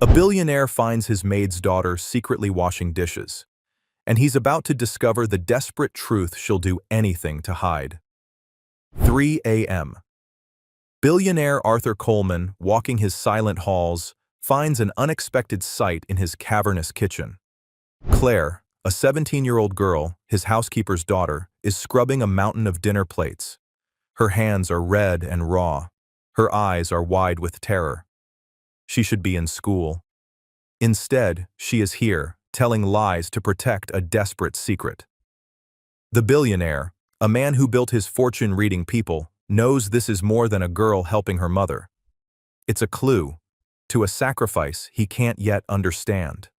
A billionaire finds his maid's daughter secretly washing dishes, and he's about to discover the desperate truth she'll do anything to hide. 3 a.m. Billionaire Arthur Coleman, walking his silent halls, finds an unexpected sight in his cavernous kitchen. Claire, a 17-year-old girl, his housekeeper's daughter, is scrubbing a mountain of dinner plates. Her hands are red and raw. Her eyes are wide with terror. She should be in school. Instead, she is here, telling lies to protect a desperate secret. The billionaire, a man who built his fortune reading people, knows this is more than a girl helping her mother. It's a clue to a sacrifice he can't yet understand.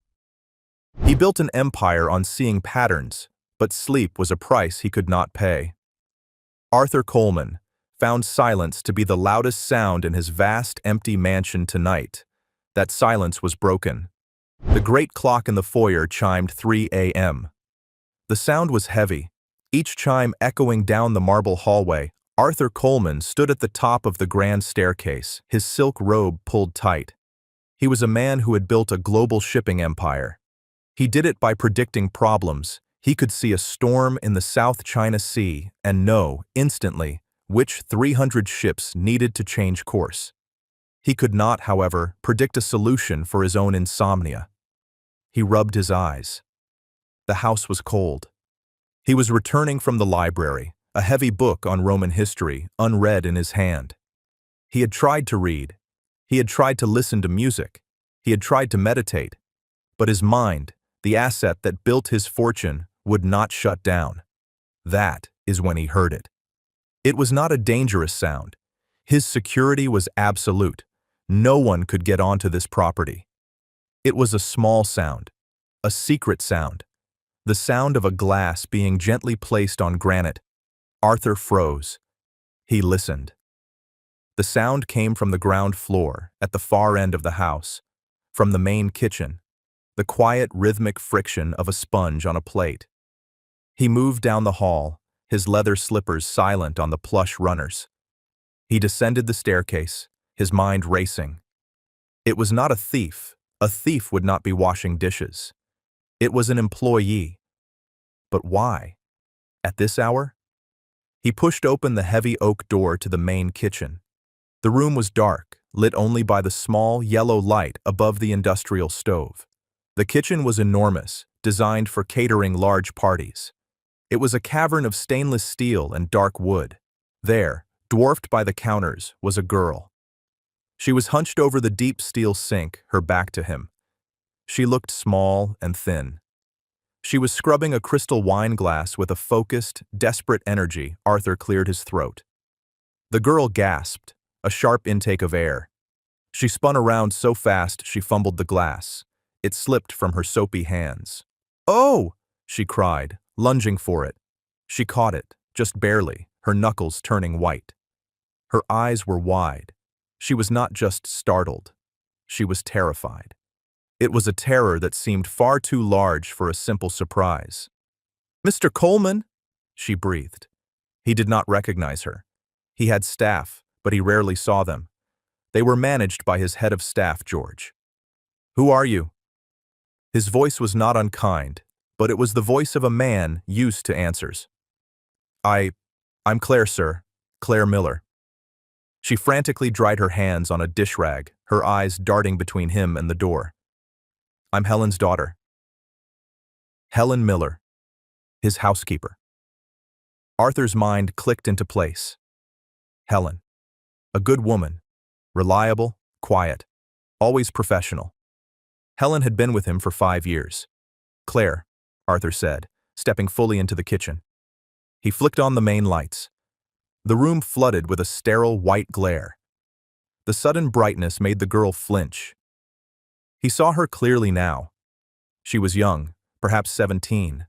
He built an empire on seeing patterns, but sleep was a price he could not pay. Arthur Coleman found silence to be the loudest sound in his vast, empty mansion tonight. That silence was broken. The great clock in the foyer chimed 3 a.m. The sound was heavy, each chime echoing down the marble hallway. Arthur Coleman stood at the top of the grand staircase, his silk robe pulled tight. He was a man who had built a global shipping empire. He did it by predicting problems. He could see a storm in the South China Sea and know, instantly, which 300 ships needed to change course. He could not, however, predict a solution for his own insomnia. He rubbed his eyes. The house was cold. He was returning from the library, a heavy book on Roman history, unread in his hand. He had tried to read. He had tried to listen to music. He had tried to meditate. But his mind, the asset that built his fortune, would not shut down. That is when he heard it. It was not a dangerous sound. His security was absolute. No one could get onto this property. It was a small sound, a secret sound, the sound of a glass being gently placed on granite. Arthur froze. He listened. The sound came from the ground floor, at the far end of the house, from the main kitchen, the quiet rhythmic friction of a sponge on a plate. He moved down the hall, his leather slippers silent on the plush runners. He descended the staircase, his mind racing. It was not a thief. A thief would not be washing dishes. It was an employee. But why? At this hour? He pushed open the heavy oak door to the main kitchen. The room was dark, lit only by the small, yellow light above the industrial stove. The kitchen was enormous, designed for catering large parties. It was a cavern of stainless steel and dark wood. There, dwarfed by the counters, was a girl. She was hunched over the deep steel sink, her back to him. She looked small and thin. She was scrubbing a crystal wine glass with a focused, desperate energy. Arthur cleared his throat. The girl gasped, a sharp intake of air. She spun around so fast she fumbled the glass. It slipped from her soapy hands. "Oh!" she cried, lunging for it. She caught it, just barely, her knuckles turning white. Her eyes were wide. She was not just startled. She was terrified. It was a terror that seemed far too large for a simple surprise. "Mr. Coleman," she breathed. He did not recognize her. He had staff, but he rarely saw them. They were managed by his head of staff, George. "Who are you?" His voice was not unkind, but it was the voice of a man used to answers. I'm Claire, sir. Claire Miller." She frantically dried her hands on a dish rag, her eyes darting between him and the door. "I'm Helen's daughter." Helen Miller, his housekeeper. Arthur's mind clicked into place. Helen. A good woman. Reliable, quiet, always professional. Helen had been with him for 5 years. "Claire," Arthur said, stepping fully into the kitchen. He flicked on the main lights. The room flooded with a sterile white glare. The sudden brightness made the girl flinch. He saw her clearly now. She was young, perhaps 17.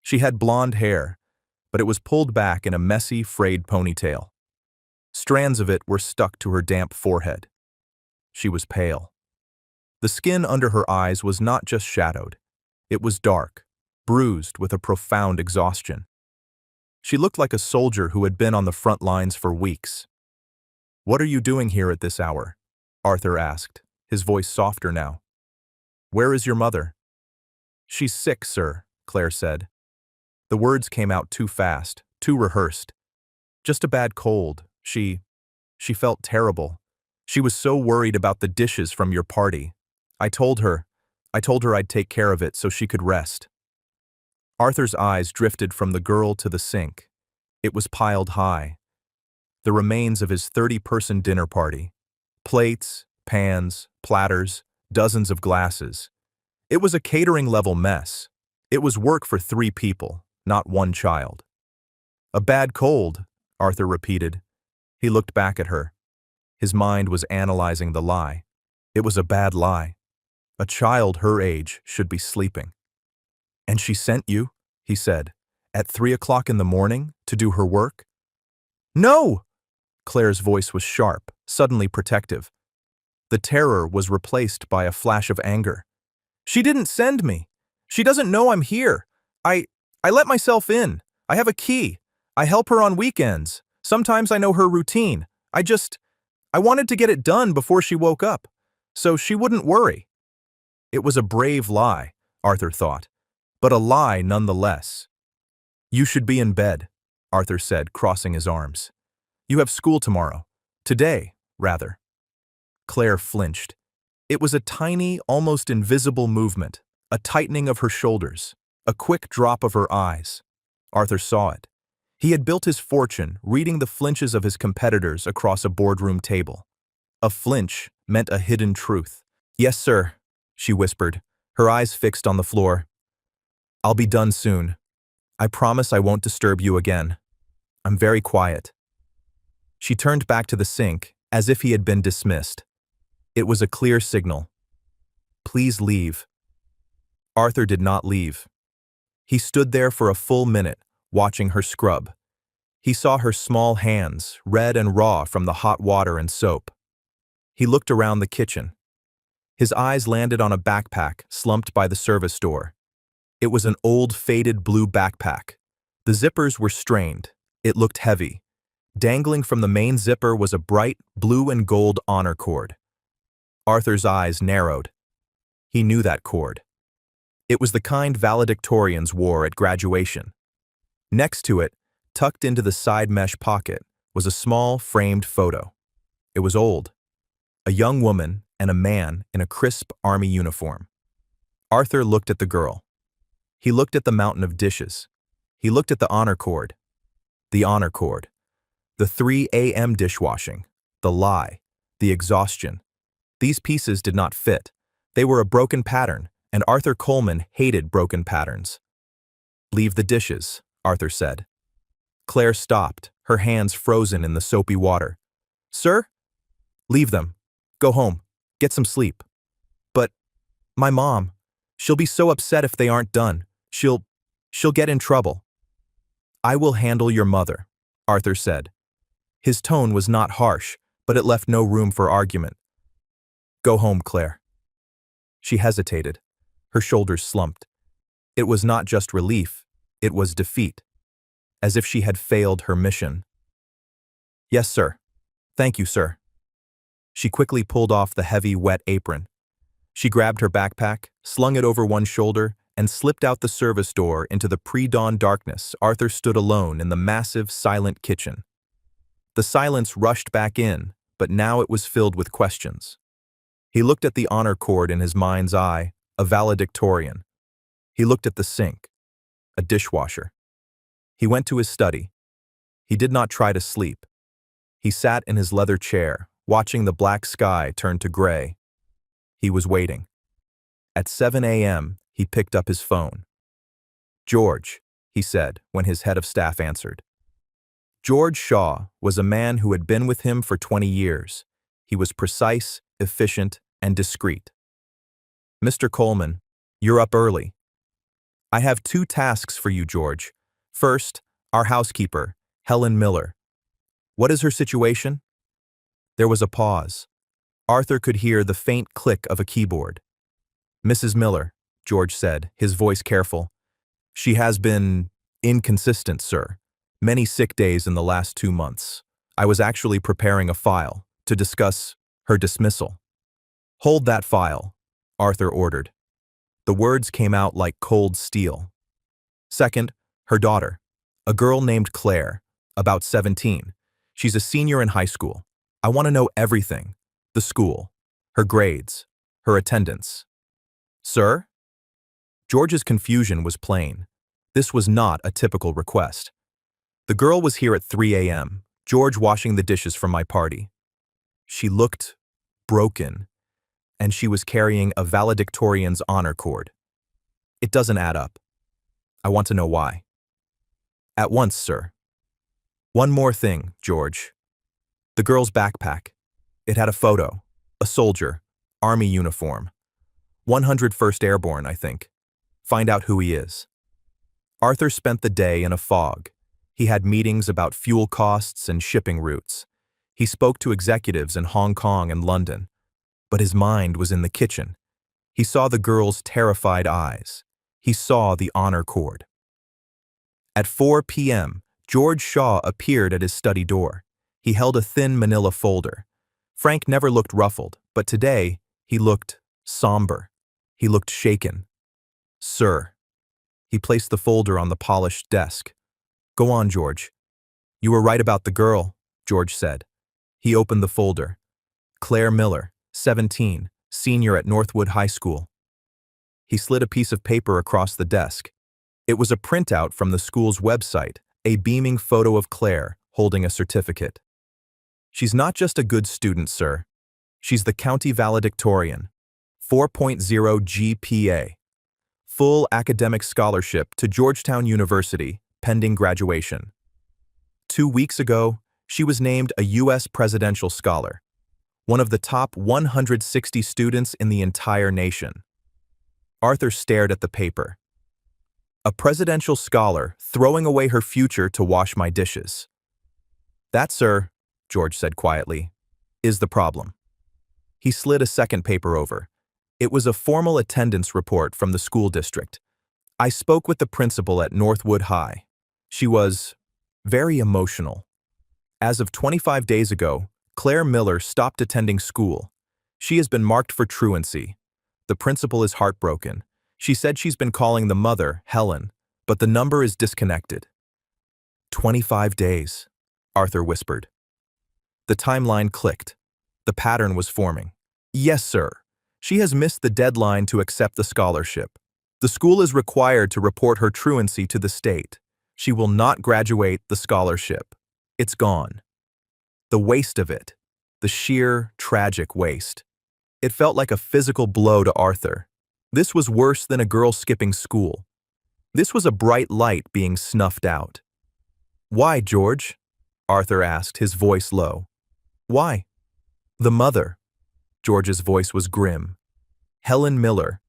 She had blonde hair, but it was pulled back in a messy, frayed ponytail. Strands of it were stuck to her damp forehead. She was pale. The skin under her eyes was not just shadowed. It was dark, bruised with a profound exhaustion. She looked like a soldier who had been on the front lines for weeks. "What are you doing here at this hour?" Arthur asked, his voice softer now. "Where is your mother?" "She's sick, sir," Claire said. The words came out too fast, too rehearsed. "Just a bad cold. She felt terrible. She was so worried about the dishes from your party. I told her I'd take care of it so she could rest." Arthur's eyes drifted from the girl to the sink. It was piled high. The remains of his 30-person dinner party. Plates, pans, platters, dozens of glasses. It was a catering-level mess. It was work for 3 people, not 1 child. "A bad cold," Arthur repeated. He looked back at her. His mind was analyzing the lie. It was a bad lie. A child her age should be sleeping. "And she sent you," he said, "at 3 o'clock in the morning to do her work?" "No!" Claire's voice was sharp, suddenly protective. The terror was replaced by a flash of anger. "She didn't send me. She doesn't know I'm here. I let myself in. I have a key. I help her on weekends. Sometimes I know her routine. I wanted to get it done before she woke up, so she wouldn't worry." It was a brave lie, Arthur thought, but a lie nonetheless. "You should be in bed," Arthur said, crossing his arms. "You have school tomorrow. Today, rather." Claire flinched. It was a tiny, almost invisible movement, a tightening of her shoulders, a quick drop of her eyes. Arthur saw it. He had built his fortune reading the flinches of his competitors across a boardroom table. A flinch meant a hidden truth. "Yes, sir," she whispered, her eyes fixed on the floor. "I'll be done soon. I promise I won't disturb you again. I'm very quiet." She turned back to the sink, as if he had been dismissed. It was a clear signal. "Please leave." Arthur did not leave. He stood there for a full minute, watching her scrub. He saw her small hands, red and raw from the hot water and soap. He looked around the kitchen. His eyes landed on a backpack slumped by the service door. It was an old, faded blue backpack. The zippers were strained. It looked heavy. Dangling from the main zipper was a bright blue and gold honor cord. Arthur's eyes narrowed. He knew that cord. It was the kind valedictorians wore at graduation. Next to it, tucked into the side mesh pocket, was a small, framed photo. It was old. A young woman and a man in a crisp army uniform. Arthur looked at the girl. He looked at the mountain of dishes. He looked at the honor cord. The honor cord. The 3 a.m. dishwashing. The lie. The exhaustion. These pieces did not fit. They were a broken pattern, and Arthur Coleman hated broken patterns. "Leave the dishes," Arthur said. Claire stopped, her hands frozen in the soapy water. "Sir?" "Leave them. Go home. Get some sleep." "But my mom, she'll be so upset if they aren't done. She'll get in trouble." "I will handle your mother," Arthur said. His tone was not harsh, but it left no room for argument. "Go home, Claire." She hesitated. Her shoulders slumped. It was not just relief, it was defeat. As if she had failed her mission. "Yes, sir. Thank you, sir." She quickly pulled off the heavy, wet apron. She grabbed her backpack, slung it over one shoulder, and slipped out the service door into the pre-dawn darkness. Arthur stood alone in the massive, silent kitchen. The silence rushed back in, but now it was filled with questions. He looked at the honor cord in his mind's eye, a valedictorian. He looked at the sink, a dishwasher. He went to his study. He did not try to sleep. He sat in his leather chair, watching the black sky turn to gray. He was waiting. At 7 a.m., he picked up his phone. "George," he said when his head of staff answered. George Shaw was a man who had been with him for 20 years. He was precise, efficient, and discreet. "Mr. Coleman, you're up early." "I have 2 tasks for you, George. First, our housekeeper, Helen Miller. What is her situation?" There was a pause. Arthur could hear the faint click of a keyboard. "Mrs. Miller," George said, his voice careful. "She has been inconsistent, sir. Many sick days in the last 2 months. I was actually preparing a file to discuss her dismissal." Hold that file, Arthur ordered. The words came out like cold steel. Second, her daughter, a girl named Claire, about 17. She's a senior in high school. I want to know everything. The school, her grades, her attendance. Sir? George's confusion was plain. This was not a typical request. The girl was here at 3 a.m., George washing the dishes from my party. She looked broken, and she was carrying a valedictorian's honor cord. It doesn't add up. I want to know why. At once, sir. One more thing, George. The girl's backpack. It had a photo. A soldier. Army uniform. 101st Airborne, I think. Find out who he is. Arthur spent the day in a fog. He had meetings about fuel costs and shipping routes. He spoke to executives in Hong Kong and London. But his mind was in the kitchen. He saw the girl's terrified eyes. He saw the honor cord. At 4 p.m., George Shaw appeared at his study door. He held a thin manila folder. Frank never looked ruffled, but today he looked somber. He looked shaken. Sir. He placed the folder on the polished desk. Go on, George. You were right about the girl, George said. He opened the folder. Claire Miller, 17, senior at Northwood High School. He slid a piece of paper across the desk. It was a printout from the school's website, a beaming photo of Claire holding a certificate. She's not just a good student, sir. She's the county valedictorian. 4.0 GPA. Full academic scholarship to Georgetown University, pending graduation. 2 weeks ago, she was named a U.S. Presidential Scholar, one of the top 160 students in the entire nation. Arthur stared at the paper. A presidential scholar throwing away her future to wash my dishes. That, sir, George said quietly, is the problem. He slid a second paper over. It was a formal attendance report from the school district. I spoke with the principal at Northwood High. She was very emotional. As of 25 days ago, Claire Miller stopped attending school. She has been marked for truancy. The principal is heartbroken. She said she's been calling the mother, Helen, but the number is disconnected. 25 days, Arthur whispered. The timeline clicked. The pattern was forming. Yes, sir. She has missed the deadline to accept the scholarship. The school is required to report her truancy to the state. She will not graduate the scholarship. It's gone. The waste of it. The sheer, tragic waste. It felt like a physical blow to Arthur. This was worse than a girl skipping school. This was a bright light being snuffed out. Why, George? Arthur asked, his voice low. Why? The mother. George's voice was grim. Helen Miller.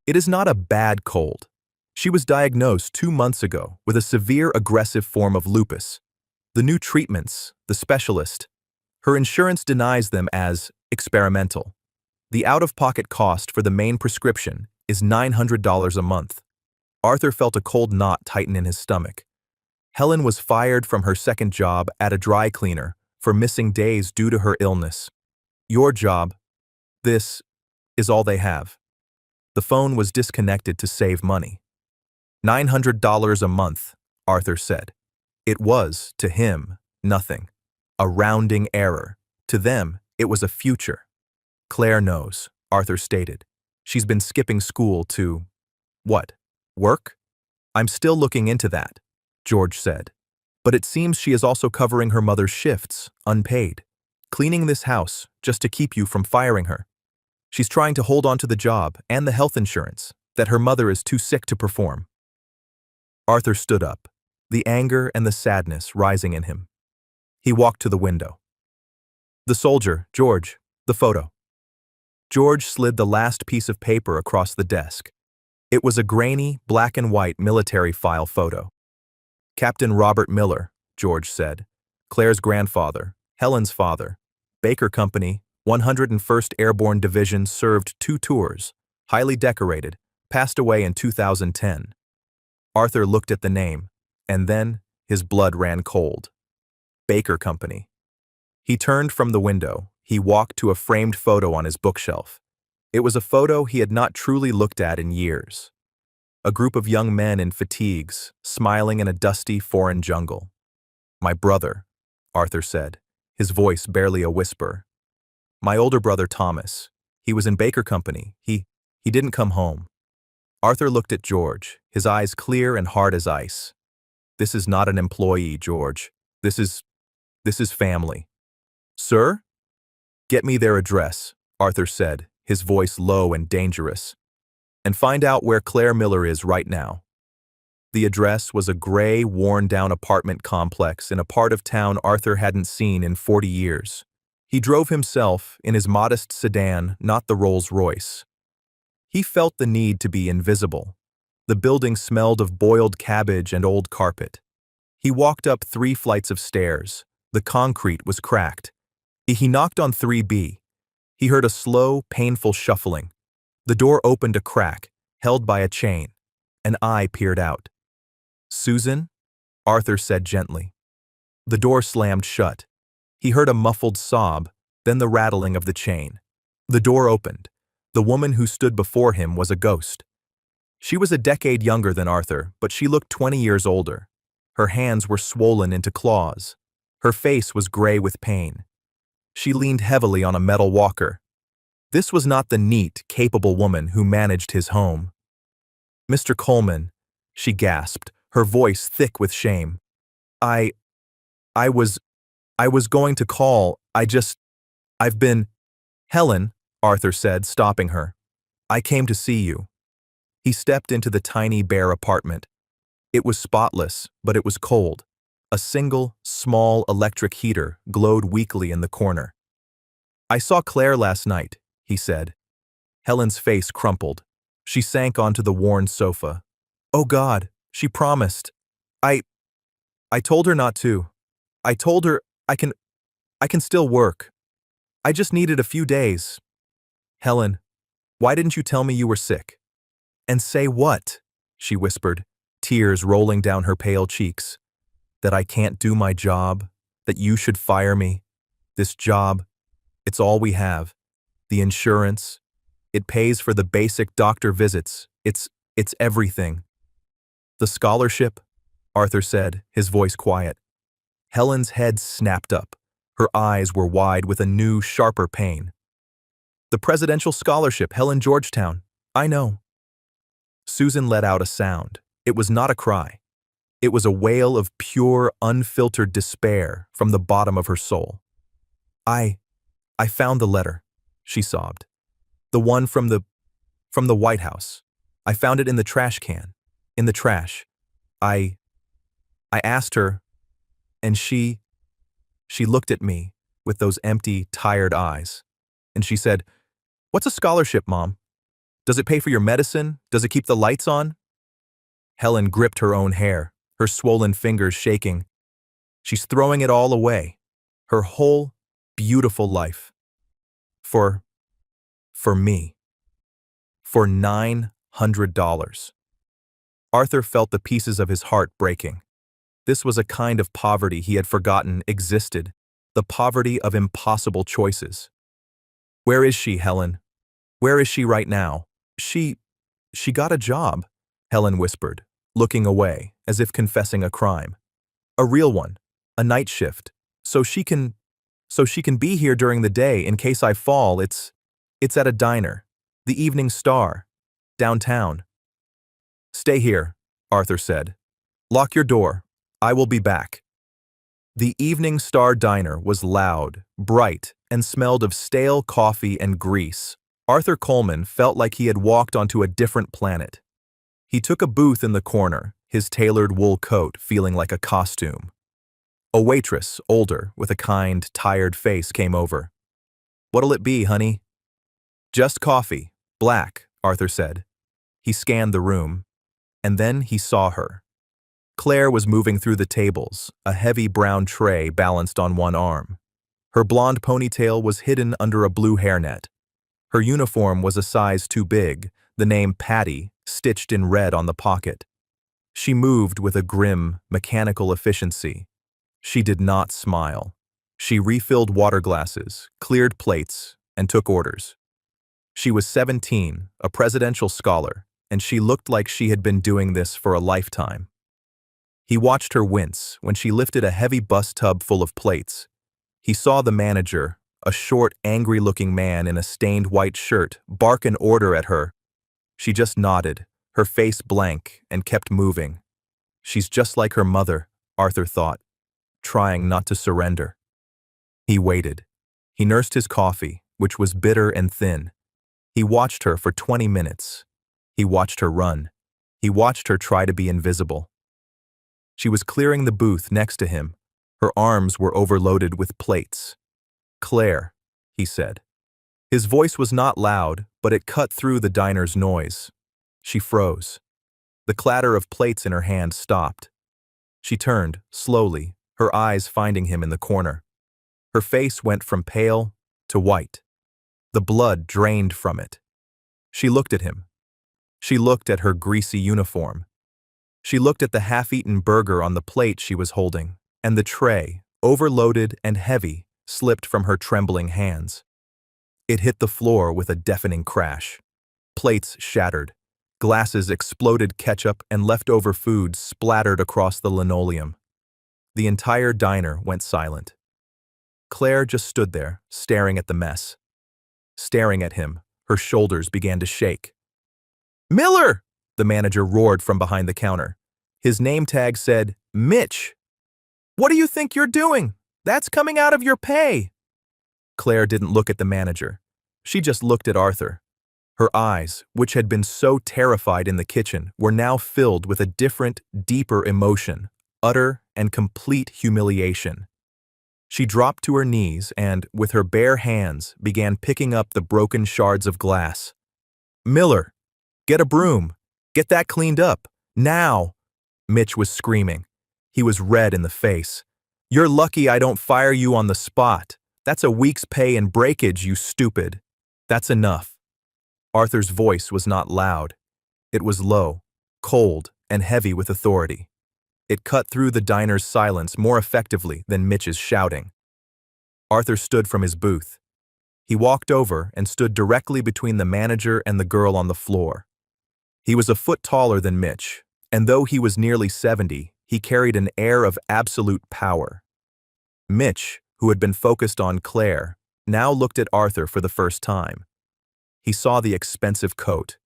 It is not a bad cold. She was diagnosed 2 months ago with a severe aggressive form of lupus. The new treatments, the specialist, her insurance denies them as experimental. The out-of-pocket cost for the main prescription is $900 a month. Arthur felt a cold knot tighten in his stomach. Helen was fired from her second job at a dry cleaner for missing days due to her illness. Your job, this, is all they have. The phone was disconnected to save money. $900 a month, Arthur said. It was, to him, nothing. A rounding error. To them, it was a future. Claire knows, Arthur stated. She's been skipping school to… what? Work? I'm still looking into that, George said. But it seems she is also covering her mother's shifts, unpaid. Cleaning this house, just to keep you from firing her. She's trying to hold on to the job and the health insurance that her mother is too sick to perform. Arthur stood up, the anger and the sadness rising in him. He walked to the window. The soldier, George, the photo. George slid the last piece of paper across the desk. It was a grainy, black and white military file photo. Captain Robert Miller, George said. Claire's grandfather, Helen's father. Baker Company, 101st Airborne Division, served 2 tours, highly decorated, passed away in 2010. Arthur looked at the name, and then his blood ran cold. Baker Company. He turned from the window. He walked to a framed photo on his bookshelf. It was a photo he had not truly looked at in years. A group of young men in fatigues, smiling in a dusty foreign jungle. "My brother," Arthur said, his voice barely a whisper. "My older brother Thomas. He was in Baker Company. He didn't come home." Arthur looked at George, his eyes clear and hard as ice. "This is not an employee, George. This is family." "Sir?" "Get me their address," Arthur said, his voice low and dangerous. "And find out where Claire Miller is right now." The address was a gray, worn-down apartment complex in a part of town Arthur hadn't seen in 40 years. He drove himself in his modest sedan, not the Rolls-Royce. He felt the need to be invisible. The building smelled of boiled cabbage and old carpet. He walked up 3 flights of stairs. The concrete was cracked. He knocked on 3B. He heard a slow, painful shuffling. The door opened a crack, held by a chain. An eye peered out. "Susan?" Arthur said gently. The door slammed shut. He heard a muffled sob, then the rattling of the chain. The door opened. The woman who stood before him was a ghost. She was a decade younger than Arthur, but she looked 20 years older. Her hands were swollen into claws. Her face was gray with pain. She leaned heavily on a metal walker. This was not the neat, capable woman who managed his home. "Mr. Coleman," she gasped, her voice thick with shame. I was going to call. I've been—" "Helen," Arthur said, stopping her. "I came to see you." He stepped into the tiny, bare apartment. It was spotless, but it was cold. A single, small electric heater glowed weakly in the corner. "I saw Claire last night," he said. Helen's face crumpled. She sank onto the worn sofa. "Oh God, she promised. I told her not to. I told her I can still work. I just needed a few days." "Helen, why didn't you tell me you were sick?" "And say what?" she whispered, tears rolling down her pale cheeks. "That I can't do my job, that you should fire me. This job, it's all we have. The insurance, it pays for the basic doctor visits. It's everything." "The scholarship," Arthur said, his voice quiet. Helen's head snapped up. Her eyes were wide with a new, sharper pain. "The presidential scholarship, Helen Georgetown. I know." Susan let out a sound. It was not a cry. It was a wail of pure, unfiltered despair from the bottom of her soul. I found the letter," she sobbed. "The one from the White House. I found it in the trash can. In the trash. I asked her, and she looked at me with those empty, tired eyes. And she said, 'What's a scholarship, Mom? Does it pay for your medicine? Does it keep the lights on?'" Helen gripped her own hair, her swollen fingers shaking. "She's throwing it all away. Her whole, beautiful life. For me. For $900. Arthur felt the pieces of his heart breaking. This was a kind of poverty he had forgotten existed, the poverty of impossible choices. "Where is she, Helen? Where is she right now?" She got a job," Helen whispered, looking away, as if confessing a crime. "A real one, a night shift, so she can be here during the day in case I fall. It's at a diner, the Evening Star, downtown." "Stay here," Arthur said. "Lock your door. I will be back." The Evening Star diner was loud, bright, and smelled of stale coffee and grease. Arthur Coleman felt like he had walked onto a different planet. He took a booth in the corner, his tailored wool coat feeling like a costume. A waitress, older, with a kind, tired face, came over. "What'll it be, honey?" "Just coffee, black," Arthur said. He scanned the room, and then he saw her. Claire was moving through the tables, a heavy brown tray balanced on one arm. Her blonde ponytail was hidden under a blue hairnet. Her uniform was a size too big, the name Patty stitched in red on the pocket. She moved with a grim, mechanical efficiency. She did not smile. She refilled water glasses, cleared plates, and took orders. She was 17, a presidential scholar, and she looked like she had been doing this for a lifetime. He watched her wince when she lifted a heavy bus tub full of plates. He saw the manager, a short, angry-looking man in a stained white shirt, bark an order at her. She just nodded, her face blank, and kept moving. She's just like her mother, Arthur thought, trying not to surrender. He waited. He nursed his coffee, which was bitter and thin. He watched her for 20 minutes. He watched her run. He watched her try to be invisible. She was clearing the booth next to him. Her arms were overloaded with plates. "Claire," he said. His voice was not loud, but it cut through the diner's noise. She froze. The clatter of plates in her hand stopped. She turned, slowly, her eyes finding him in the corner. Her face went from pale to white. The blood drained from it. She looked at him. She looked at her greasy uniform. She looked at the half-eaten burger on the plate she was holding, and the tray, overloaded and heavy, slipped from her trembling hands. It hit the floor with a deafening crash. Plates shattered. Glasses exploded, ketchup and leftover food splattered across the linoleum. The entire diner went silent. Claire just stood there, staring at the mess. Staring at him, her shoulders began to shake. "Miller!" the manager roared from behind the counter. His name tag said, "Mitch. What do you think you're doing? That's coming out of your pay." Claire didn't look at the manager. She just looked at Arthur. Her eyes, which had been so terrified in the kitchen, were now filled with a different, deeper emotion, utter and complete humiliation. She dropped to her knees and, with her bare hands, began picking up the broken shards of glass. "Miller, get a broom. Get that cleaned up. Now!" Mitch was screaming. He was red in the face. "You're lucky I don't fire you on the spot. That's a week's pay and breakage, you stupid. That's enough." Arthur's voice was not loud. It was low, cold, and heavy with authority. It cut through the diner's silence more effectively than Mitch's shouting. Arthur stood from his booth. He walked over and stood directly between the manager and the girl on the floor. He was a foot taller than Mitch, and though he was nearly 70, he carried an air of absolute power. Mitch, who had been focused on Claire, now looked at Arthur for the first time. He saw the expensive coat.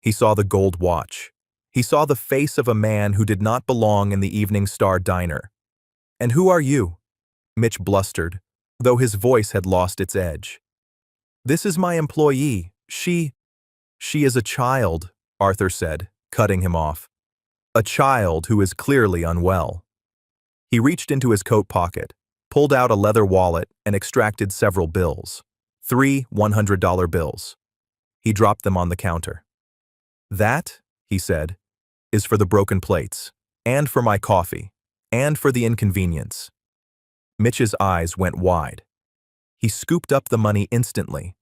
He saw the gold watch. He saw the face of a man who did not belong in the Evening Star diner. "And who are you?" Mitch blustered, though his voice had lost its edge. "This is my employee. She is a child," Arthur said, cutting him off. "A child who is clearly unwell." He reached into his coat pocket, pulled out a leather wallet, and extracted several bills. 3 $100 bills. He dropped them on the counter. "That," he said, "is for the broken plates, and for my coffee, and for the inconvenience." Mitch's eyes went wide. He scooped up the money instantly.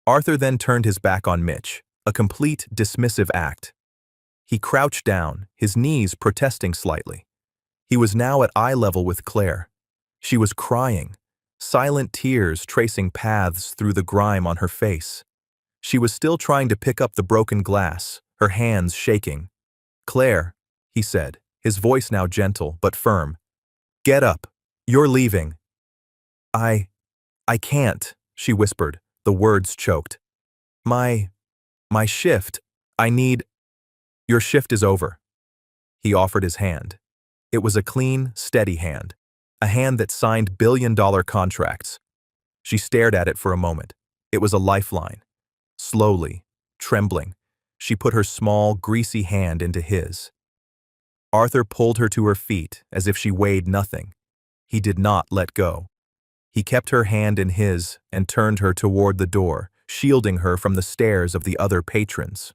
Arthur then turned his back on Mitch, a complete dismissive act. He crouched down, his knees protesting slightly. He was now at eye level with Claire. She was crying, silent tears tracing paths through the grime on her face. She was still trying to pick up the broken glass, her hands shaking. "Claire," he said, his voice now gentle but firm. "Get up. You're leaving." I can't," she whispered, the words choked. My shift. I need—" "Your shift is over." He offered his hand. It was a clean, steady hand, a hand that signed billion-dollar contracts. She stared at it for a moment. It was a lifeline. Slowly, trembling, she put her small, greasy hand into his. Arthur pulled her to her feet as if she weighed nothing. He did not let go. He kept her hand in his and turned her toward the door, shielding her from the stares of the other patrons.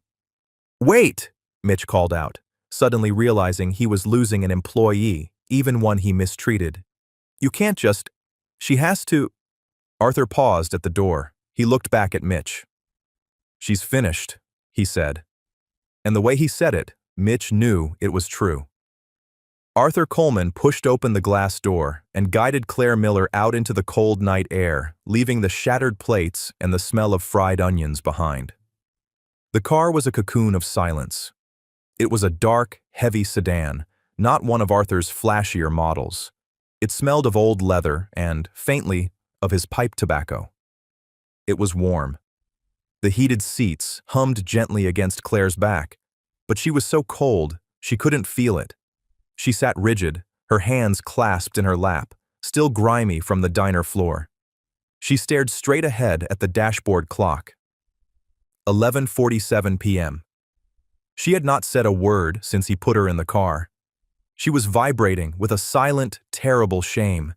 "Wait!" Mitch called out, suddenly realizing he was losing an employee, even one he mistreated. "You can't just— She has to—" Arthur paused at the door. He looked back at Mitch. "She's finished," he said. And the way he said it, Mitch knew it was true. Arthur Coleman pushed open the glass door and guided Claire Miller out into the cold night air, leaving the shattered plates and the smell of fried onions behind. The car was a cocoon of silence. It was a dark, heavy sedan, not one of Arthur's flashier models. It smelled of old leather and, faintly, of his pipe tobacco. It was warm. The heated seats hummed gently against Claire's back, but she was so cold she couldn't feel it. She sat rigid, her hands clasped in her lap, still grimy from the diner floor. She stared straight ahead at the dashboard clock. 11:47 p.m. She had not said a word since he put her in the car. She was vibrating with a silent, terrible shame.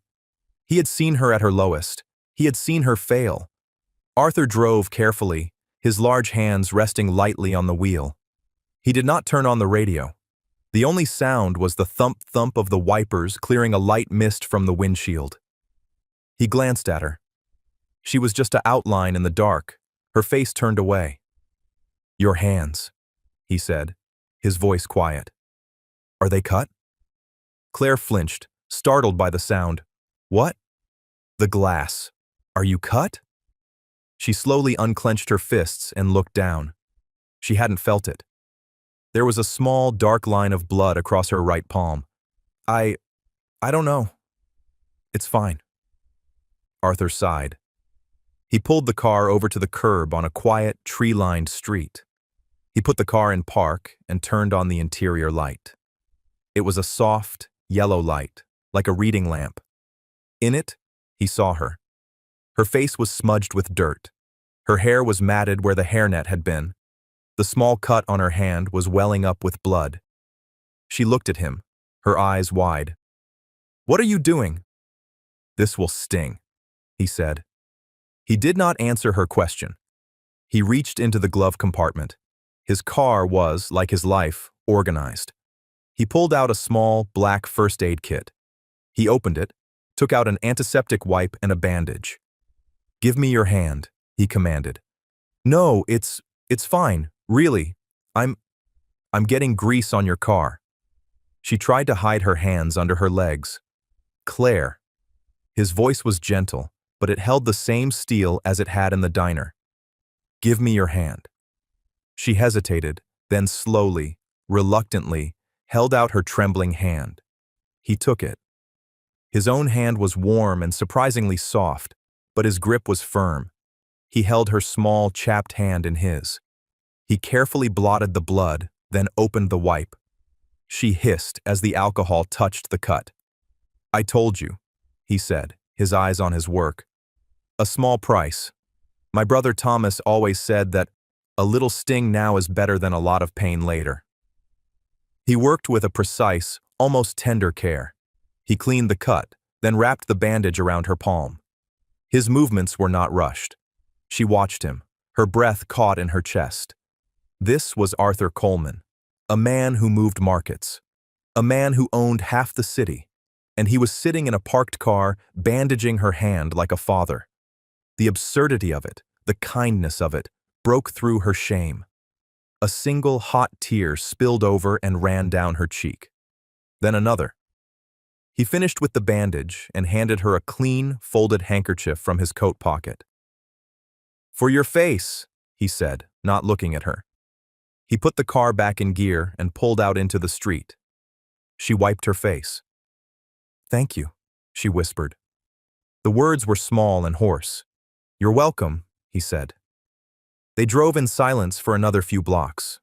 He had seen her at her lowest. He had seen her fail. Arthur drove carefully, his large hands resting lightly on the wheel. He did not turn on the radio. The only sound was the thump-thump of the wipers clearing a light mist from the windshield. He glanced at her. She was just an outline in the dark, her face turned away. "Your hands," he said, his voice quiet. "Are they cut?" Claire flinched, startled by the sound. "What?" "The glass. Are you cut?" She slowly unclenched her fists and looked down. She hadn't felt it. There was a small, dark line of blood across her right palm. I don't know. It's fine." Arthur sighed. He pulled the car over to the curb on a quiet, tree-lined street. He put the car in park and turned on the interior light. It was a soft, yellow light, like a reading lamp. In it, he saw her. Her face was smudged with dirt. Her hair was matted where the hairnet had been. The small cut on her hand was welling up with blood. She looked at him, her eyes wide. "What are you doing?" "This will sting," he said. He did not answer her question. He reached into the glove compartment. His car was, like his life, organized. He pulled out a small, black first aid kit. He opened it, took out an antiseptic wipe and a bandage. "Give me your hand," he commanded. "No, it's fine. Really, I'm getting grease on your car." She tried to hide her hands under her legs. "Claire." His voice was gentle, but it held the same steel as it had in the diner. "Give me your hand." She hesitated, then slowly, reluctantly, held out her trembling hand. He took it. His own hand was warm and surprisingly soft, but his grip was firm. He held her small, chapped hand in his. He carefully blotted the blood, then opened the wipe. She hissed as the alcohol touched the cut. "I told you," he said, his eyes on his work. "A small price. My brother Thomas always said that a little sting now is better than a lot of pain later." He worked with a precise, almost tender care. He cleaned the cut, then wrapped the bandage around her palm. His movements were not rushed. She watched him, her breath caught in her chest. This was Arthur Coleman, a man who moved markets, a man who owned half the city, and he was sitting in a parked car, bandaging her hand like a father. The absurdity of it, the kindness of it, broke through her shame. A single hot tear spilled over and ran down her cheek. Then another. He finished with the bandage and handed her a clean, folded handkerchief from his coat pocket. "For your face," he said, not looking at her. He put the car back in gear and pulled out into the street. She wiped her face. "Thank you," she whispered. The words were small and hoarse. "You're welcome," he said. They drove in silence for another few blocks.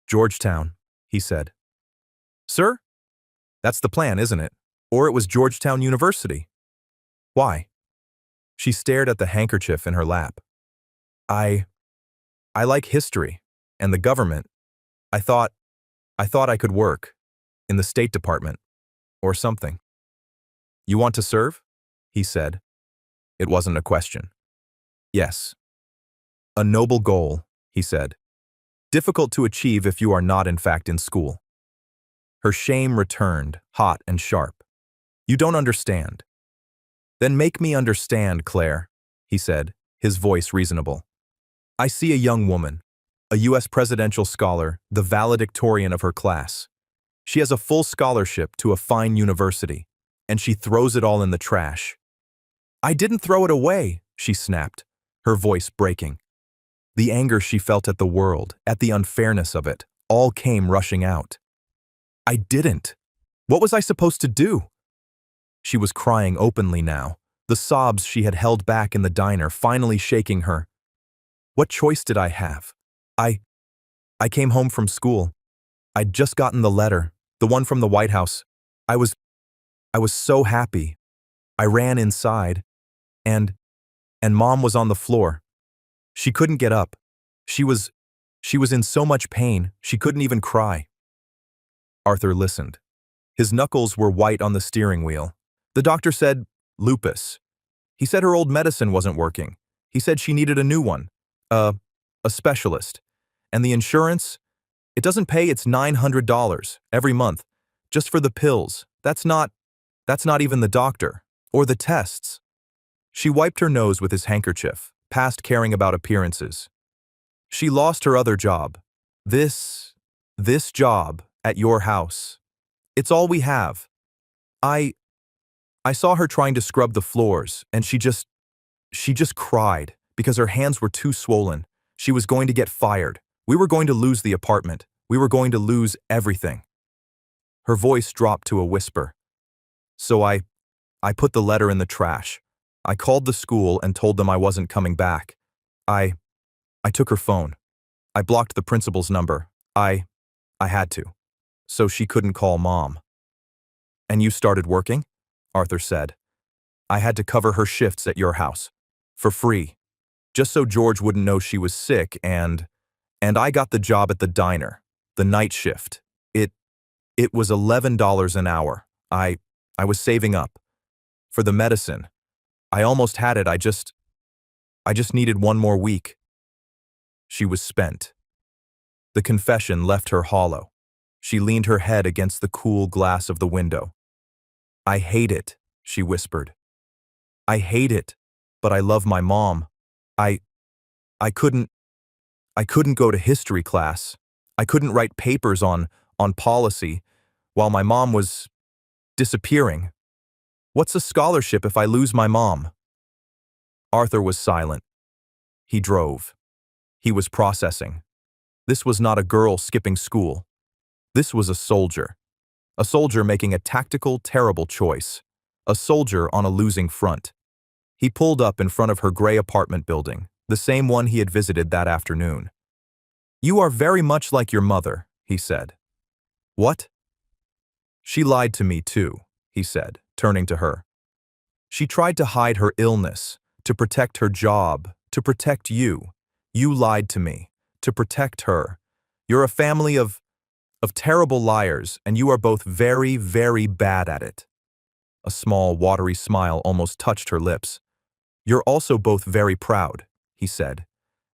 "Georgetown," he said. "Sir? That's the plan, isn't it? Or it was Georgetown University. Why?" She stared at the handkerchief in her lap. I like history. And the government. I thought I could work in the State Department or something." "You want to serve?" he said. It wasn't a question. "Yes." "A noble goal," he said. "Difficult to achieve if you are not in fact in school." Her shame returned, hot and sharp. "You don't understand." "Then make me understand, Claire," he said, his voice reasonable. "I see a young woman, a U.S. presidential scholar, the valedictorian of her class. She has a full scholarship to a fine university, and she throws it all in the trash. I didn't throw it away, she snapped, her voice breaking. The anger she felt at the world, at the unfairness of it, all came rushing out. I didn't. What was I supposed to do? She was crying openly now, the sobs she had held back in the diner finally shaking her. What choice did I have? I came home from school. I'd just gotten the letter, the one from the White House. I was so happy. I ran inside, and Mom was on the floor. She couldn't get up. She was in so much pain, she couldn't even cry. Arthur listened. His knuckles were white on the steering wheel. The doctor said, lupus. He said her old medicine wasn't working. He said she needed a new one. A specialist. And the insurance? It doesn't pay its $900 every month, just for the pills. That's not even the doctor. Or the tests. She wiped her nose with his handkerchief, past caring about appearances. She lost her other job. This job at your house. It's all we have. I saw her trying to scrub the floors, and she just cried because her hands were too swollen. She was going to get fired. We were going to lose the apartment. We were going to lose everything. Her voice dropped to a whisper. So I put the letter in the trash. I called the school and told them I wasn't coming back. I took her phone. I blocked the principal's number. I had to. So she couldn't call Mom. And you started working? Arthur said. I had to cover her shifts at your house. For free. Just so George wouldn't know she was sick, and I got the job at the diner. The night shift. It was $11 an hour. I was saving up. For the medicine. I almost had it, I just needed one more week. She was spent. The confession left her hollow. She leaned her head against the cool glass of the window. I hate it, she whispered. I hate it, but I love my mom. I couldn't go to history class. I couldn't write papers on policy while my mom was disappearing. What's a scholarship if I lose my mom? Arthur was silent. He drove. He was processing. This was not a girl skipping school. This was a soldier. A soldier making a tactical, terrible choice. A soldier on a losing front. He pulled up in front of her gray apartment building, the same one he had visited that afternoon. You are very much like your mother, he said. What? She lied to me too, he said, turning to her. She tried to hide her illness, to protect her job, to protect you. You lied to me, to protect her. You're a family of terrible liars, and you are both very, very bad at it. A small, watery smile almost touched her lips. You're also both very proud, he said,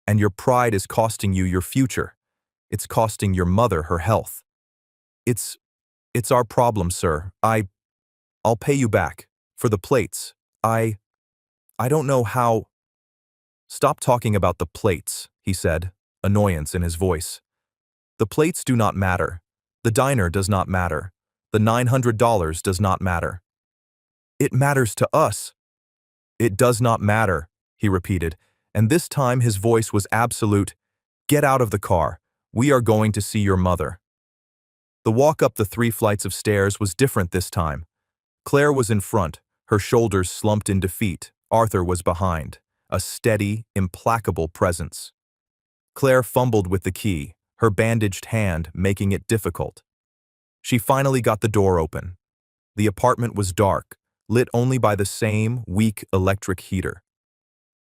and your pride is costing you your future. It's costing your mother her health. It's our problem, sir. I'll pay you back. For the plates. I don't know how. Stop talking about the plates, he said, annoyance in his voice. The plates do not matter. The diner does not matter. The $900 does not matter. It matters to us. It does not matter, he repeated, and this time his voice was absolute. Get out of the car. We are going to see your mother. The walk up the 3 flights of stairs was different this time. Claire was in front, her shoulders slumped in defeat. Arthur was behind, a steady, implacable presence. Claire fumbled with the key, her bandaged hand making it difficult. She finally got the door open. The apartment was dark, lit only by the same weak electric heater.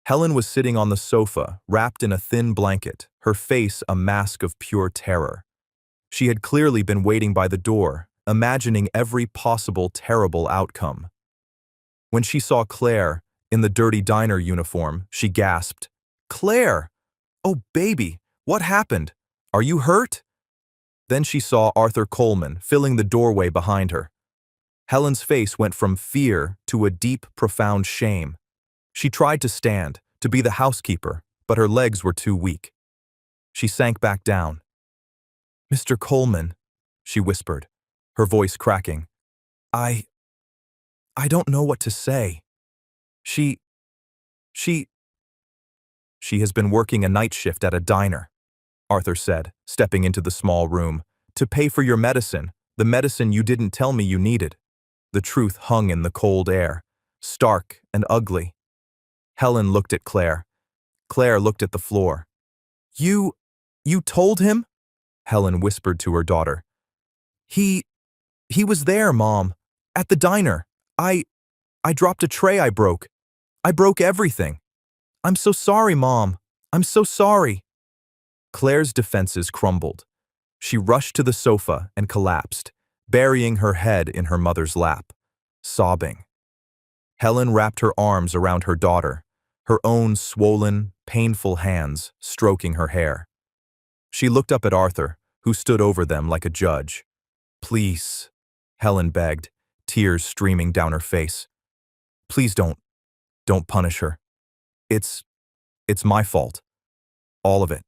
Helen was sitting on the sofa, wrapped in a thin blanket, her face a mask of pure terror. She had clearly been waiting by the door, imagining every possible terrible outcome. When she saw Claire, in the dirty diner uniform, she gasped, Claire! Oh, baby, what happened? Are you hurt? Then she saw Arthur Coleman filling the doorway behind her. Helen's face went from fear to a deep, profound shame. She tried to stand, to be the housekeeper, but her legs were too weak. She sank back down. Mr. Coleman, she whispered. her voice cracking. I I don't know what to say. She, she, she has been working a night shift at a diner, Arthur said, stepping into the small room, to pay for your medicine, the medicine you didn't tell me you needed. The truth hung in the cold air, stark and ugly. Helen looked at Claire. Claire looked at the floor. You told him? Helen whispered to her daughter. He was there, Mom. At the diner. I dropped a tray I broke. I broke everything. I'm so sorry, Mom. I'm so sorry. Claire's defenses crumbled. She rushed to the sofa and collapsed, burying her head in her mother's lap, sobbing. Helen wrapped her arms around her daughter, her own swollen, painful hands stroking her hair. She looked up at Arthur, who stood over them like a judge. Please, Helen begged, tears streaming down her face. Please don't punish her. It's my fault. All of it.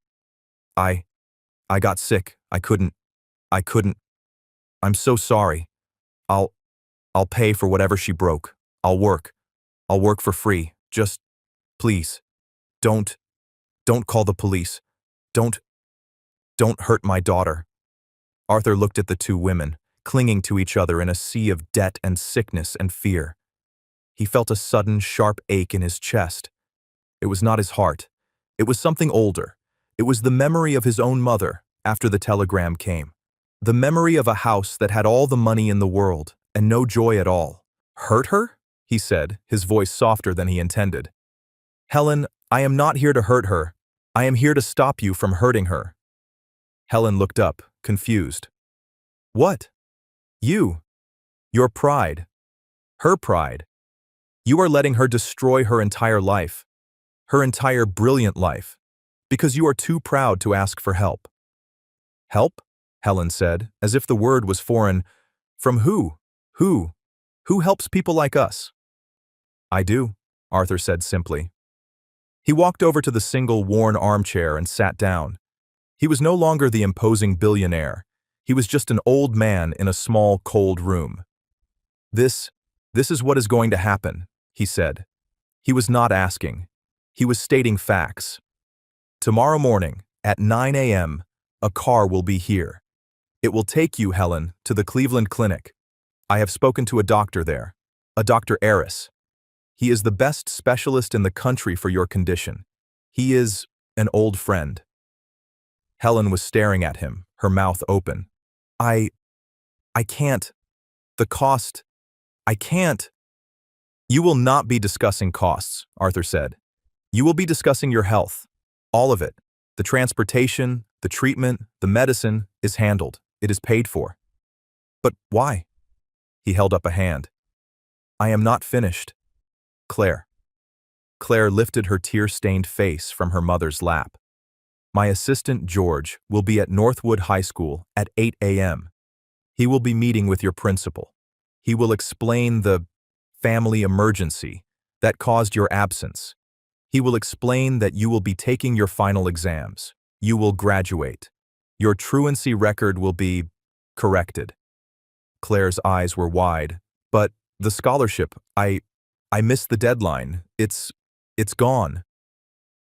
I got sick. I couldn't. I'm so sorry. I'll pay for whatever she broke. I'll work for free. Just, please, don't call the police. Don't hurt my daughter. Arthur looked at the two women, clinging to each other in a sea of debt and sickness and fear. He felt a sudden, sharp ache in his chest. It was not his heart. It was something older. It was the memory of his own mother after the telegram came. The memory of a house that had all the money in the world and no joy at all. Hurt her? He said, his voice softer than he intended. Helen, I am not here to hurt her. I am here to stop you from hurting her. Helen looked up, confused. What? You. Your pride. Her pride. You are letting her destroy her entire life. Her entire brilliant life. Because you are too proud to ask for help. Help? Helen said, as if the word was foreign. From who? Who? Who helps people like us? I do, Arthur said simply. He walked over to the single worn armchair and sat down. He was no longer the imposing billionaire. He was just an old man in a small, cold room. This is what is going to happen, he said. He was not asking. He was stating facts. Tomorrow morning, at 9 a.m., a car will be here. It will take you, Helen, to the Cleveland Clinic. I have spoken to a doctor there, a Dr. Eris. He is the best specialist in the country for your condition. He is an old friend. Helen was staring at him, her mouth open. I can't. The cost. I can't. You will not be discussing costs, Arthur said. You will be discussing your health. All of it. The transportation, the treatment, the medicine is handled. It is paid for. But why? He held up a hand. I am not finished. Claire. Claire lifted her tear-stained face from her mother's lap. My assistant, George, will be at Northwood High School at 8 a.m. He will be meeting with your principal. He will explain the family emergency that caused your absence. He will explain that you will be taking your final exams. You will graduate. Your truancy record will be corrected. Claire's eyes were wide. But the scholarship, I missed the deadline. It's gone.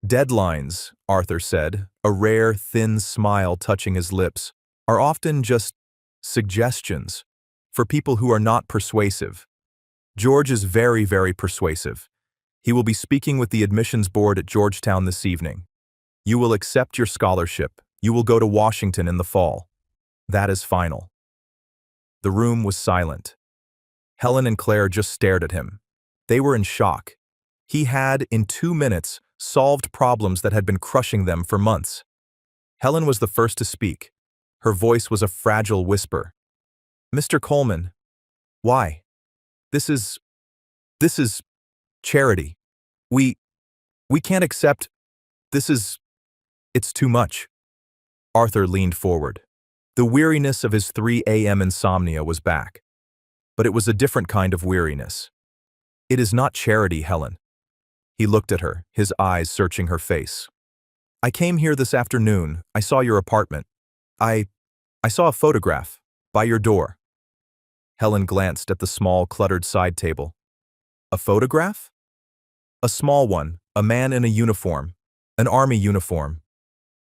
Deadlines, Arthur said, a rare, thin smile touching his lips, are often just suggestions for people who are not persuasive. George is very, very persuasive. He will be speaking with the admissions board at Georgetown this evening. You will accept your scholarship. You will go to Washington in the fall. That is final. The room was silent. Helen and Claire just stared at him. They were in shock. He had, in 2 minutes, solved problems that had been crushing them for months. Helen was the first to speak. Her voice was a fragile whisper. Mr. Coleman, why? This is charity. We can't accept. It's too much. Arthur leaned forward. The weariness of his 3 a.m. insomnia was back. But it was a different kind of weariness. It is not charity, Helen. He looked at her, his eyes searching her face. I came here this afternoon. I saw your apartment. I saw a photograph by your door. Helen glanced at the small, cluttered side table. A photograph? A small one, a man in a uniform, an army uniform.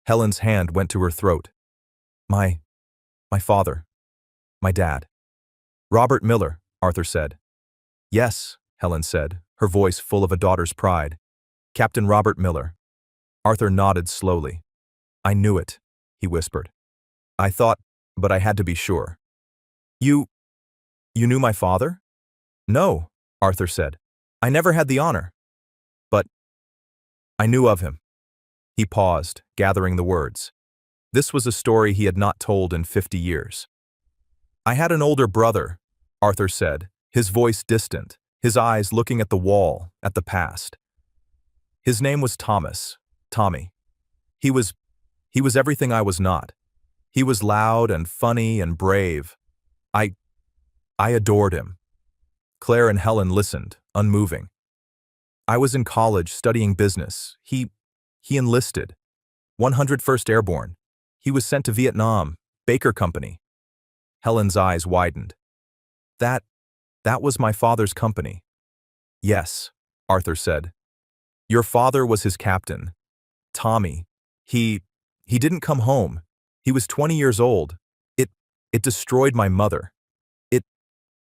Helen's hand went to her throat. My father. My dad. Robert Miller, Arthur said. Yes, Helen said, her voice full of a daughter's pride. Captain Robert Miller. Arthur nodded slowly. I knew it, he whispered. I thought, but I had to be sure. You knew my father? No, Arthur said. I never had the honor. But I knew of him. He paused, gathering the words. This was a story he had not told in 50 years. I had an older brother, Arthur said, his voice distant, his eyes looking at the wall, at the past. His name was Thomas, Tommy. He was everything I was not. He was loud and funny and brave. I adored him. Claire and Helen listened, unmoving. I was in college studying business. He enlisted. 101st Airborne. He was sent to Vietnam, Baker Company. Helen's eyes widened. That was my father's company. Yes, Arthur said. Your father was his captain. Tommy. He didn't come home. He was 20 years old. It destroyed my mother.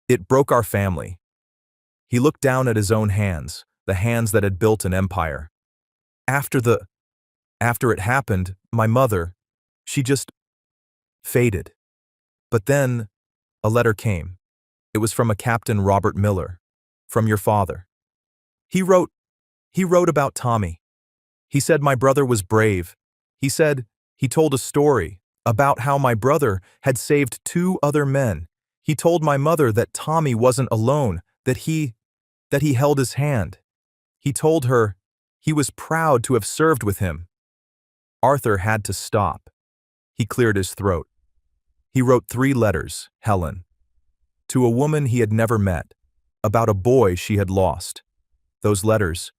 It broke our family. He looked down at his own hands, the hands that had built an empire. After it happened, my mother, she just faded. But then a letter came. It was from a Captain Robert Miller, from your father. He wrote about Tommy. He said my brother was brave. He told a story about how my brother had saved 2 other men. He told my mother that Tommy wasn't alone, that he held his hand. He told her he was proud to have served with him. Arthur had to stop. He cleared his throat. He wrote 3 letters, Helen, to a woman he had never met, about a boy she had lost. Those letters,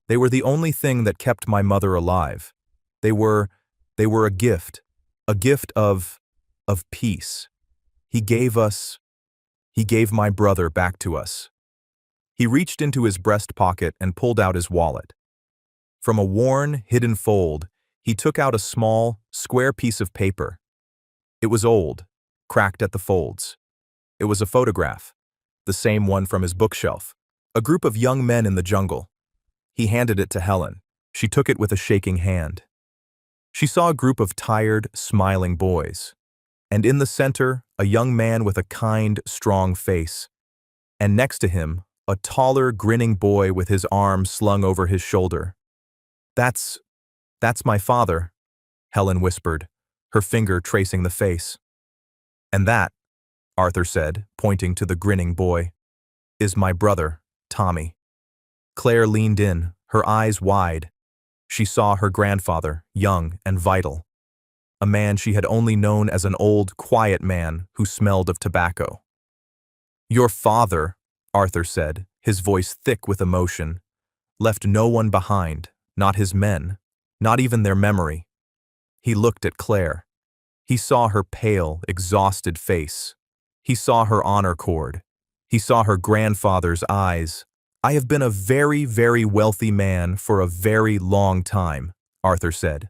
they were the only thing that kept my mother alive. They were a gift of peace. He gave my brother back to us. He reached into his breast pocket and pulled out his wallet. From a worn, hidden fold, he took out a small, square piece of paper. It was old, cracked at the folds. It was a photograph, the same one from his bookshelf, a group of young men in the jungle. He handed it to Helen. She took it with a shaking hand. She saw a group of tired, smiling boys, and in the center, a young man with a kind, strong face, and next to him, a taller, grinning boy with his arm slung over his shoulder. That's my father, Helen whispered, her finger tracing the face. And that, Arthur said, pointing to the grinning boy, is my brother, Tommy. Claire leaned in, her eyes wide. She saw her grandfather, young and vital, a man she had only known as an old, quiet man who smelled of tobacco. Your father, Arthur said, his voice thick with emotion, left no one behind, not his men, not even their memory. He looked at Claire. He saw her pale, exhausted face. He saw her honor cord. He saw her grandfather's eyes. I have been a very, very wealthy man for a very long time, Arthur said.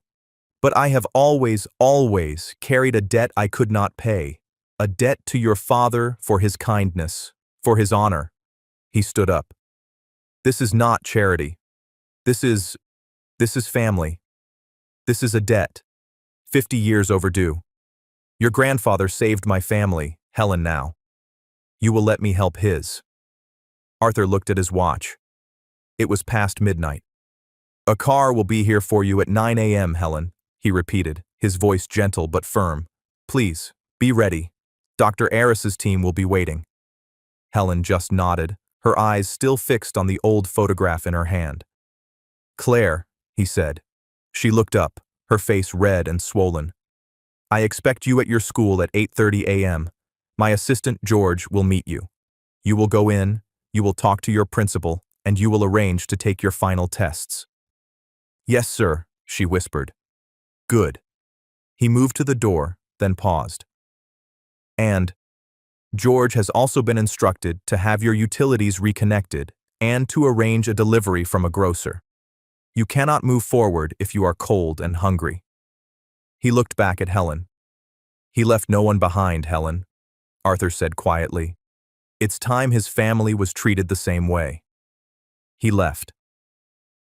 But I have always, always carried a debt I could not pay, a debt to your father for his kindness, for his honor. He stood up. This is not charity. This is family. This is a debt. 50 years overdue. Your grandfather saved my family, Helen now. You will let me help his. Arthur looked at his watch. It was past midnight. A car will be here for you at 9 a.m., Helen, he repeated, his voice gentle but firm. Please, be ready. Dr. Aris's team will be waiting. Helen just nodded, her eyes still fixed on the old photograph in her hand. Claire, he said. She looked up, her face red and swollen. I expect you at your school at 8:30 a.m. My assistant, George, will meet you. You will go in, you will talk to your principal, and you will arrange to take your final tests. Yes, sir, she whispered. Good. He moved to the door, then paused. And George has also been instructed to have your utilities reconnected and to arrange a delivery from a grocer. You cannot move forward if you are cold and hungry." He looked back at Helen. "He left no one behind, Helen," Arthur said quietly. "It's time his family was treated the same way." He left.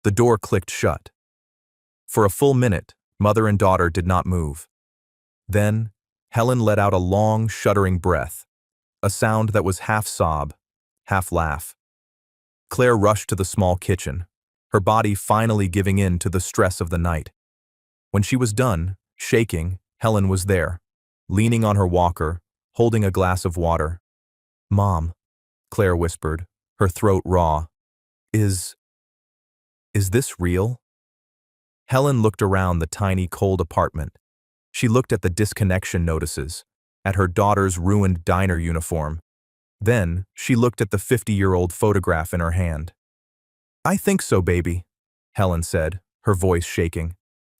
The door clicked shut. For a full minute, mother and daughter did not move. Then, Helen let out a long, shuddering breath, a sound that was half sob, half laugh. Claire rushed to the small kitchen, her body finally giving in to the stress of the night. When she was done, shaking, Helen was there, leaning on her walker, holding a glass of water. "Mom," Claire whispered, her throat raw. Is this real?" Helen looked around the tiny, cold apartment. She looked at the disconnection notices, at her daughter's ruined diner uniform. Then, she looked at the 50-year-old photograph in her hand. "I think so, baby," Helen said, her voice shaking.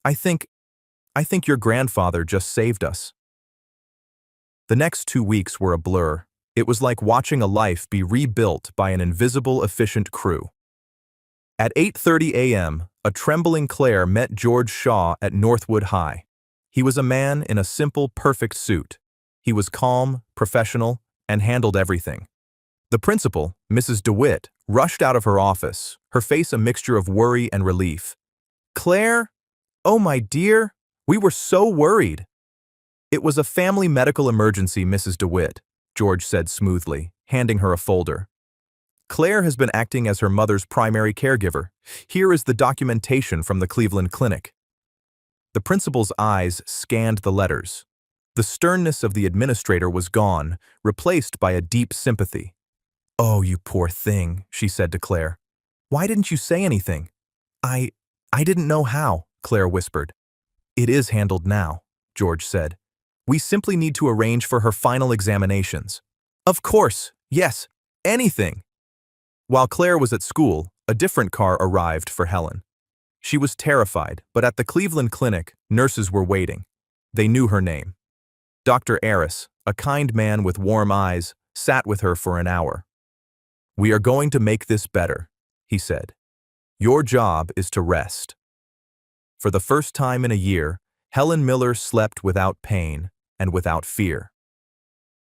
I think your grandfather just saved us." The next 2 weeks were a blur. It was like watching a life be rebuilt by an invisible, efficient crew. At 8:30 a.m., a trembling Claire met George Shaw at Northwood High. He was a man in a simple, perfect suit. He was calm, professional, and handled everything. The principal, Mrs. DeWitt, rushed out of her office, her face a mixture of worry and relief. "Claire? Oh, my dear, we were so worried." "It was a family medical emergency, Mrs. DeWitt," George said smoothly, handing her a folder. "Claire has been acting as her mother's primary caregiver. Here is the documentation from the Cleveland Clinic." The principal's eyes scanned the letters. The sternness of the administrator was gone, replaced by a deep sympathy. "Oh, you poor thing," she said to Claire. "Why didn't you say anything?" I didn't know how," Claire whispered. "It is handled now," George said. "We simply need to arrange for her final examinations." "Of course, yes, anything." While Claire was at school, a different car arrived for Helen. She was terrified, but at the Cleveland Clinic, nurses were waiting. They knew her name. Dr. Aris, a kind man with warm eyes, sat with her for an hour. "We are going to make this better," he said. "Your job is to rest." For the first time in a year, Helen Miller slept without pain and without fear.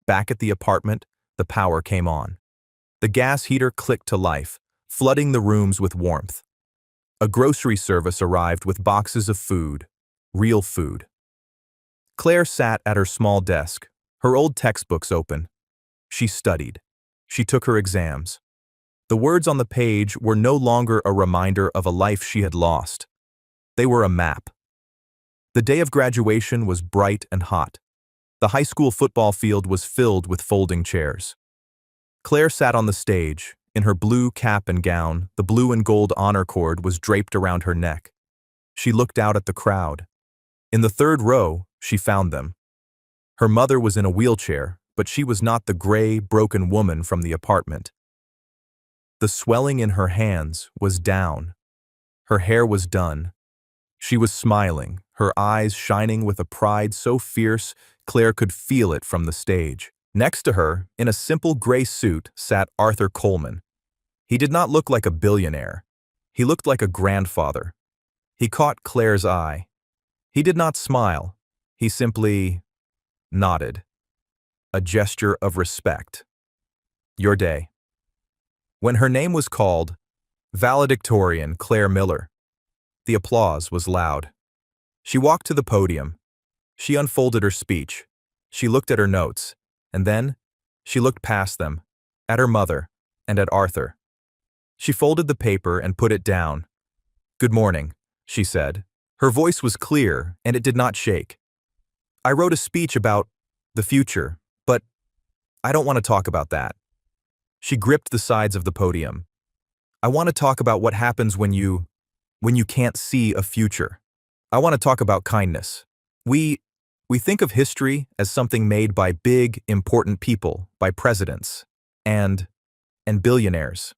Back at the apartment, the power came on. The gas heater clicked to life, flooding the rooms with warmth. A grocery service arrived with boxes of food, real food. Claire sat at her small desk, her old textbooks open. She studied. She took her exams. The words on the page were no longer a reminder of a life she had lost. They were a map. The day of graduation was bright and hot. The high school football field was filled with folding chairs. Claire sat on the stage. In her blue cap and gown, the blue and gold honor cord was draped around her neck. She looked out at the crowd. In the third row, she found them. Her mother was in a wheelchair, but she was not the gray, broken woman from the apartment. The swelling in her hands was down. Her hair was done. She was smiling, her eyes shining with a pride so fierce Claire could feel it from the stage. Next to her, in a simple gray suit, sat Arthur Coleman. He did not look like a billionaire. He looked like a grandfather. He caught Claire's eye. He did not smile. He simply nodded. A gesture of respect. "Your day." When her name was called, valedictorian Claire Miller, the applause was loud. She walked to the podium. She unfolded her speech. She looked at her notes, and then she looked past them, at her mother, and at Arthur. She folded the paper and put it down. "Good morning," she said. Her voice was clear, and it did not shake. "I wrote a speech about the future, but I don't want to talk about that." She gripped the sides of the podium. "I want to talk about what happens when you can't see a future. I want to talk about kindness. We think of history as something made by big, important people, by presidents, and billionaires."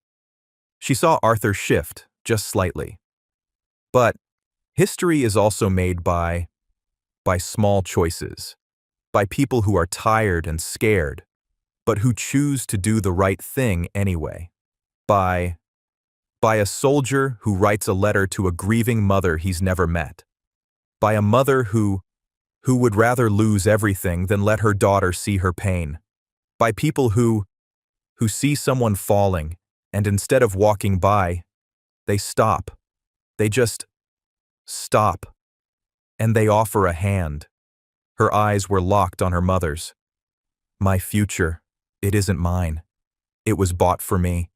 She saw Arthur shift, just slightly. "But history is also made by small choices, by people who are tired and scared, but who choose to do the right thing anyway. By, by a soldier who writes a letter to a grieving mother he's never met. By a mother who would rather lose everything than let her daughter see her pain. By people who see someone falling, and instead of walking by, they stop. They just stop. And they offer a hand. Her eyes were locked on her mother's. My future, it isn't mine. It was bought for me.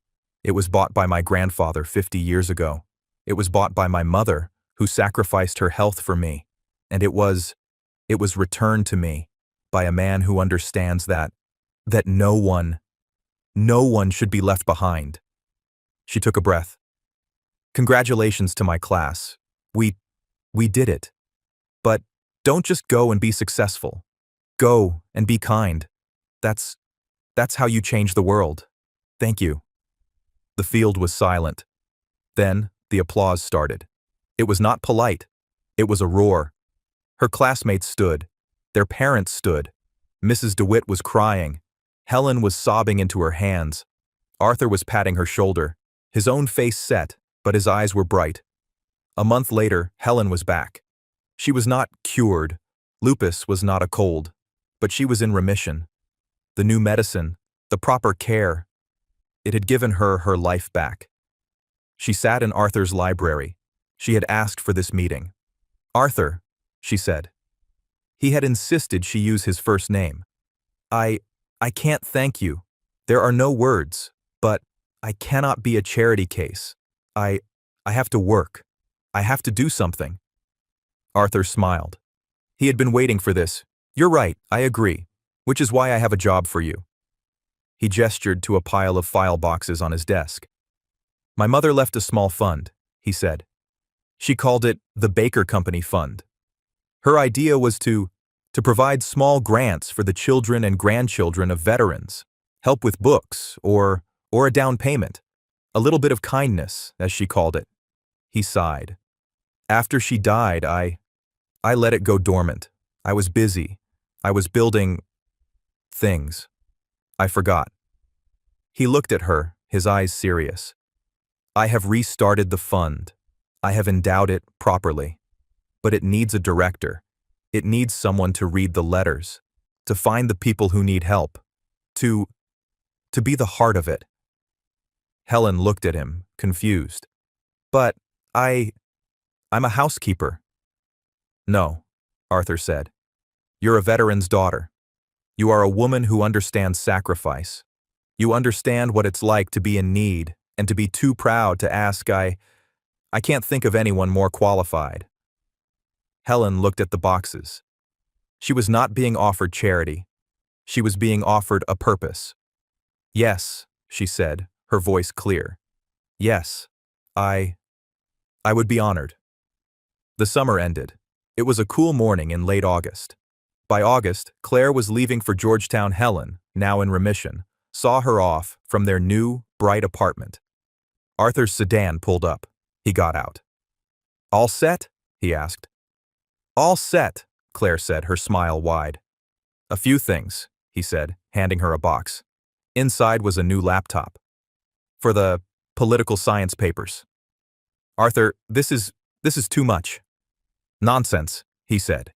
It was bought by my grandfather 50 years ago. It was bought by my mother, who sacrificed her health for me. And it was returned to me by a man who understands that no one should be left behind. She took a breath. Congratulations to my class. We did it. But don't just go and be successful. Go and be kind. That's how you change the world. Thank you. The field was silent. Then the applause started. It was not polite. It was a roar. Her classmates stood. Their parents stood. Mrs. DeWitt was crying. Helen was sobbing into her hands. Arthur was patting her shoulder. His own face set, but his eyes were bright. A month later, Helen was back. She was not cured. Lupus was not a cold. But she was in remission. The new medicine, the proper care, it had given her her life back. She sat in Arthur's library. She had asked for this meeting. Arthur, she said. He had insisted she use his first name. I can't thank you. There are no words, but I cannot be a charity case. I have to work. I have to do something. Arthur smiled. He had been waiting for this. You're right, I agree, which is why I have a job for you. He gestured to a pile of file boxes on his desk. My mother left a small fund, he said. She called it the Baker Company Fund. Her idea was to provide small grants for the children and grandchildren of veterans, help with books, or a down payment, a little bit of kindness, as she called it. He sighed. After she died, I let it go dormant. I was busy. I was building things. I forgot. He looked at her, his eyes serious. I have restarted the fund. I have endowed it properly. But it needs a director. It needs someone to read the letters, to find the people who need help, to be the heart of it. Helen looked at him, confused. But I'm a housekeeper. No, Arthur said. You're a veteran's daughter. You are a woman who understands sacrifice. You understand what it's like to be in need and to be too proud to ask. I can't think of anyone more qualified. Helen looked at the boxes. She was not being offered charity. She was being offered a purpose. Yes, she said, her voice clear. Yes, I would be honored. The summer ended. It was a cool morning in late August. By August, Claire was leaving for Georgetown. Helen, now in remission, saw her off from their new, bright apartment. Arthur's sedan pulled up. He got out. All set? He asked. All set, Claire said, her smile wide. A few things, he said, handing her a box. Inside was a new laptop. For the political science papers. Arthur, this is too much. Nonsense, he said.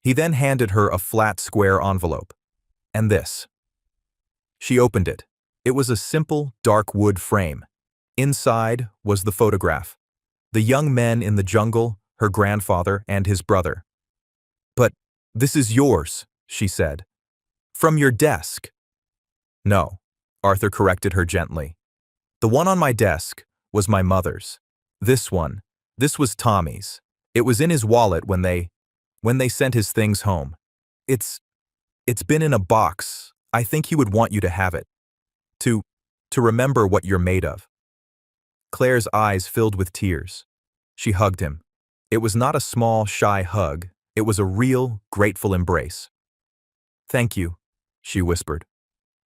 He then handed her a flat, square envelope. And this. She opened it. It was a simple, dark wood frame. Inside was the photograph. The young men in the jungle, her grandfather and his brother. But this is yours, she said. From your desk. No, Arthur corrected her gently. The one on my desk was my mother's. This was Tommy's. It was in his wallet when they sent his things home. It's been in a box. I think he would want you to have it. To remember what you're made of. Claire's eyes filled with tears. She hugged him. It was not a small, shy hug. It was a real, grateful embrace. Thank you, she whispered.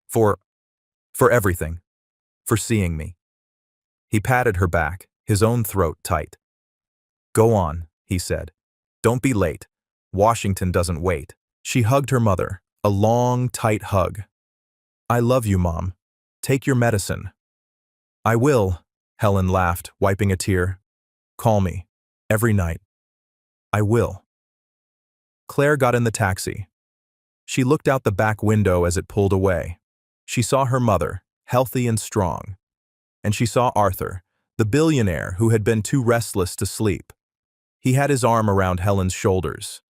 For everything. For seeing me. He patted her back, his own throat tight. Go on, he said. Don't be late. Washington doesn't wait. She hugged her mother, a long, tight hug. I love you, Mom. Take your medicine. I will, Helen laughed, wiping a tear. Call me. Every night. I will. Claire got in the taxi. She looked out the back window as it pulled away. She saw her mother, healthy and strong. And she saw Arthur, the billionaire who had been too restless to sleep. He had his arm around Helen's shoulders.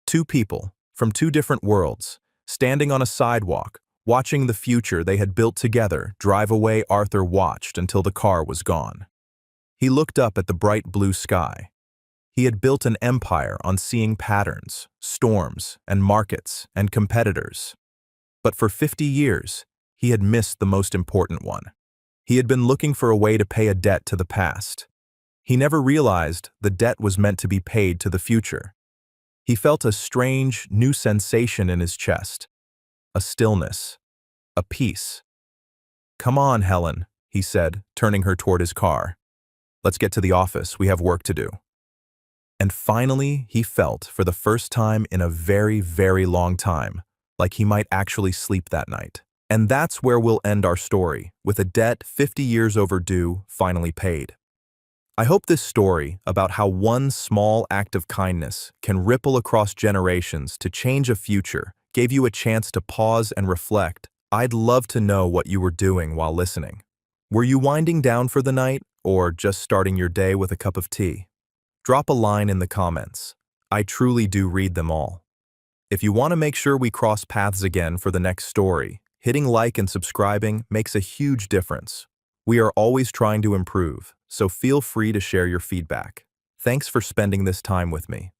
Two people, from two different worlds, standing on a sidewalk, watching the future they had built together drive away. Arthur watched until the car was gone. He looked up at the bright blue sky. He had built an empire on seeing patterns, storms, and markets, and competitors. But for 50 years, he had missed the most important one. He had been looking for a way to pay a debt to the past. He never realized the debt was meant to be paid to the future. He felt a strange, new sensation in his chest. A stillness. A peace. Come on, Helen, he said, turning her toward his car. Let's get to the office. We have work to do. And finally, he felt, for the first time in a very, very long time, like he might actually sleep that night. And that's where we'll end our story, with a debt 50 years overdue finally paid. I hope this story about how one small act of kindness can ripple across generations to change a future gave you a chance to pause and reflect. I'd love to know what you were doing while listening. Were you winding down for the night, or just starting your day with a cup of tea? Drop a line in the comments. I truly do read them all. If you want to make sure we cross paths again for the next story, hitting like and subscribing makes a huge difference. We are always trying to improve, so feel free to share your feedback. Thanks for spending this time with me.